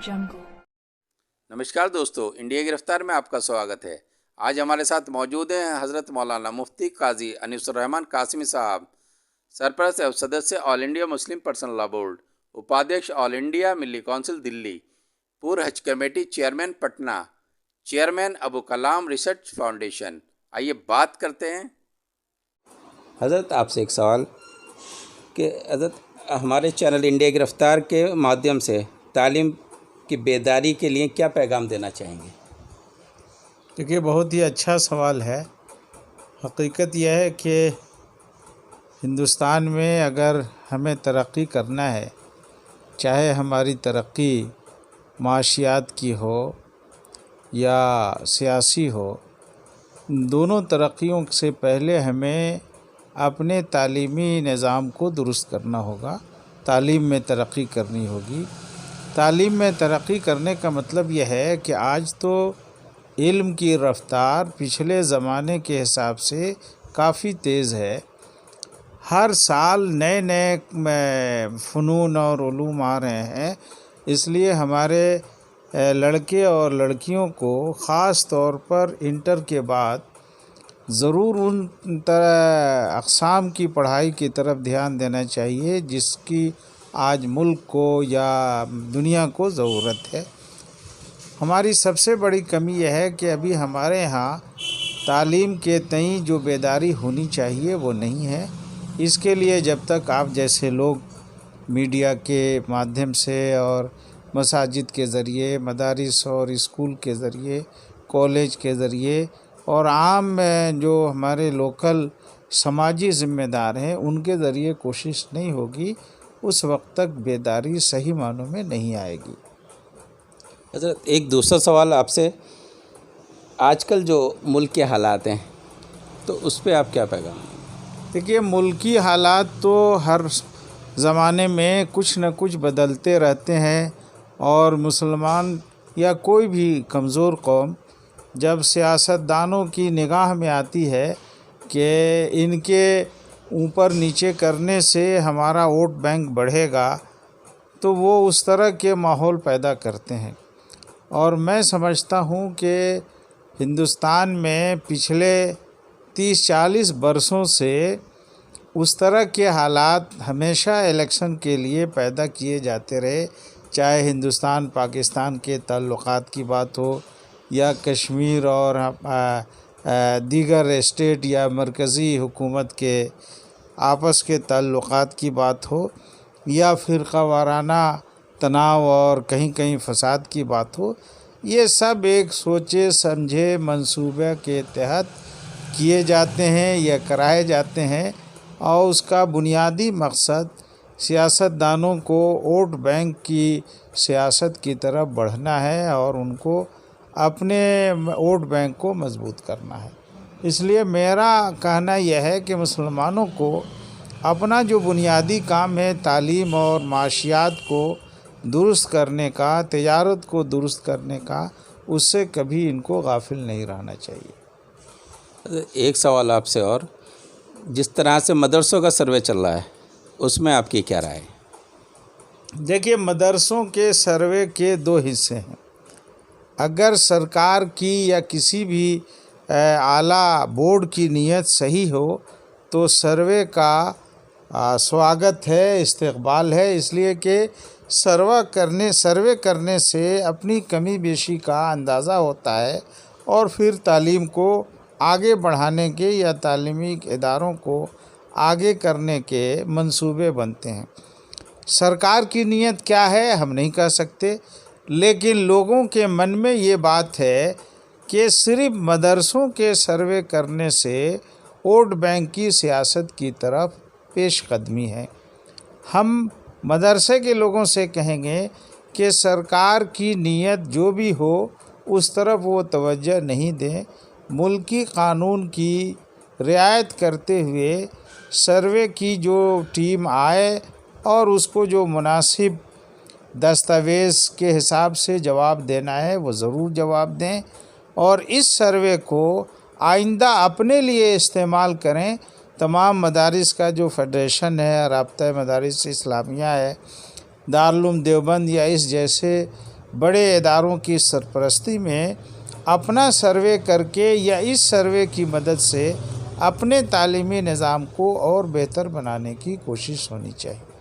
नमस्कार दोस्तों, इंडिया गिरफ्तार में आपका स्वागत है। आज हमारे साथ मौजूद हैं हज़रत मौलाना मुफ्ती काजी अनीसुर रहमान कासिमी साहब, सरपरस्त एवं सदस्य all India Muslim personal law board, उपाध्यक्ष ऑल इंडिया मिली काउंसिल दिल्ली, पूर्व हज committee chairman Patna, chairman Abu Kalam research foundation. आइए बात करते हैं। हज़रत आपसे एक सवाल कि हज़रत हमारे चैनल इंडिया गिरफ्तार के माध्यम से तालीम की बेदारी के लिए क्या पैगाम देना चाहेंगे? देखिए, बहुत ही अच्छा सवाल है। हकीकत यह है कि हिंदुस्तान में अगर हमें तरक्की करना है, चाहे हमारी तरक्की माशियात की हो या सियासी हो, दोनों तरक्कियों से पहले हमें अपने तालीमी निज़ाम को दुरुस्त करना होगा। तालीम में तरक्की करनी होगी। तालीम में तरक्की करने का मतलब यह है कि आज तो इल्म की रफ़्तार पिछले ज़माने के हिसाब से काफ़ी तेज़ है। हर साल नए नए फ़नून और उलूम आ रहे हैं, इसलिए हमारे लड़के और लड़कियों को ख़ास तौर पर इंटर के बाद ज़रूर उन अक़साम की पढ़ाई की तरफ ध्यान देना चाहिए जिसकी आज मुल्क को या दुनिया को ज़रूरत है। हमारी सबसे बड़ी कमी यह है कि अभी हमारे यहाँ तालीम के तई जो बेदारी होनी चाहिए वो नहीं है। इसके लिए जब तक आप जैसे लोग मीडिया के माध्यम से और मसाजिद के ज़रिए, मदारिस और स्कूल के ज़रिए, कॉलेज के ज़रिए और आम जो हमारे लोकल समाजी ज़िम्मेदार हैं उनके ज़रिए कोशिश नहीं होगी, उस वक्त तक बेदारी सही मानों में नहीं आएगी। हज़रत एक दूसरा सवाल आपसे, आजकल जो मुल्क के हालात हैं तो उस पर आप क्या पैगाम? देखिए, मुल्की हालात तो हर ज़माने में कुछ न कुछ बदलते रहते हैं और मुसलमान या कोई भी कमज़ोर कौम जब सियासतदानों की निगाह में आती है कि इनके ऊपर नीचे करने से हमारा वोट बैंक बढ़ेगा, तो वो उस तरह के माहौल पैदा करते हैं। और मैं समझता हूँ कि हिंदुस्तान में पिछले 30-40 बरसों से उस तरह के हालात हमेशा इलेक्शन के लिए पैदा किए जाते रहे, चाहे हिंदुस्तान पाकिस्तान के ताल्लुकात की बात हो या कश्मीर और दीगर स्टेट या मरकज़ी हुकूमत के आपस के ताल्लुकात की बात हो या फ़िरक़ा वाराना तनाव और कहीं कहीं फ़साद की बात हो। ये सब एक सोचे समझे मंसूबे के तहत किए जाते हैं या कराए जाते हैं और उसका बुनियादी मकसद सियासतदानों को वोट बैंक की सियासत की तरफ बढ़ना है और उनको अपने वोट बैंक को मजबूत करना है। इसलिए मेरा कहना यह है कि मुसलमानों को अपना जो बुनियादी काम है तालीम और माशियात को दुरुस्त करने का, तिजारत को दुरुस्त करने का, उससे कभी इनको गाफिल नहीं रहना चाहिए। एक सवाल आपसे और, जिस तरह से मदरसों का सर्वे चल रहा है उसमें आपकी क्या राय है? देखिए, मदरसों के सर्वे के दो हिस्से हैं। अगर सरकार की या किसी भी आला बोर्ड की नीयत सही हो तो सर्वे का स्वागत है, इस्तकबाल है, इसलिए कि सर्वे करने से अपनी कमी बेशी का अंदाज़ा होता है और फिर तालीम को आगे बढ़ाने के या तालीमी इदारों को आगे करने के मंसूबे बनते हैं। सरकार की नीयत क्या है हम नहीं कह सकते, लेकिन लोगों के मन में ये बात है कि सिर्फ मदरसों के सर्वे करने से वोट बैंक की सियासत की तरफ पेश कदमी है। हम मदरसे के लोगों से कहेंगे कि सरकार की नीयत जो भी हो उस तरफ वो तवज्जो नहीं दें, मुल्की कानून की रियायत करते हुए सर्वे की जो टीम आए और उसको जो मुनासिब दस्तावेज़ के हिसाब से जवाब देना है वो ज़रूर जवाब दें और इस सर्वे को आइंदा अपने लिए इस्तेमाल करें। तमाम मदारिस का जो फेडरेशन है, राब्ता मदारिस इस्लामिया है, दारुल उलूम देवबंद या इस जैसे بڑے اداروں کی سرپرستی میں اپنا سروے کر کے یا اس سروے کی مدد سے اپنے تعلیمی نظام کو اور بہتر بنانے کی کوشش ہونی چاہیے۔